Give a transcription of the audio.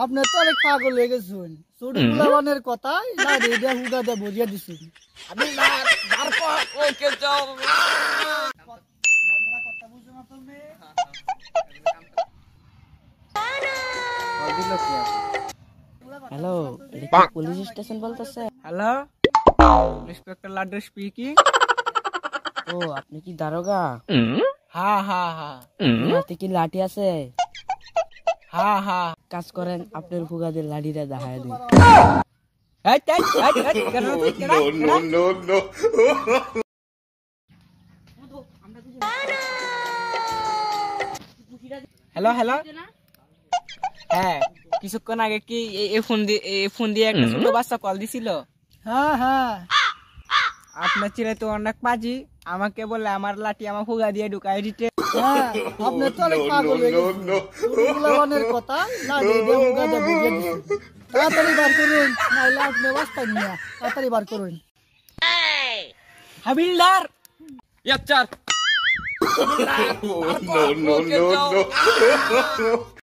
আপনি তো অনেক পাগল হয়ে গেছেন ছোট পোলাবানের কথা না রে দে হুদা দে বুঝিয়ে দিছেন আমি না তারপর ওকে যাও বাংলা কথা বুঝো না তুমি হ্যালো, এটা কি পুলিশ স্টেশন বলতেছে? হ্যালো ইন্সপেক্টর লাড্ডু স্পিকিং ও আপনি কি দারোগা? হ্যাঁ হ্যাঁ হ্যাঁ হাতে কি লাঠি আছে? হ্যাঁ হ্যাঁ কাজ করেন আপনার ফুগাদের লাঠিটা দেখায় দিন। হ্যালো হ্যালো হ্যাঁ কিছুক্ষণ আগে কি ফোন দিয়ে একটা ছোট বাচ্চা কল দিছিল হ্যাঁ হ্যাঁ আপনার ছেলে তো অনেক পাজি আমাকে বলে আমার লাঠি আমার ফুগা দিয়ে ঢুকাই দিতে হ্যাঁ আপনি তো অনেক পাগল হয়ে গেছেন ছোট পোলাবানের কথা না রে দে হুদা দে বুঝিয়ে দিছেন তাড়াতাড়ি বার করুন নাইলে আপনি বাস্তা নিয়া তাড়াতাড়ি বার করুন হাবিলদার ইয়াচ্চার no, no, no, no.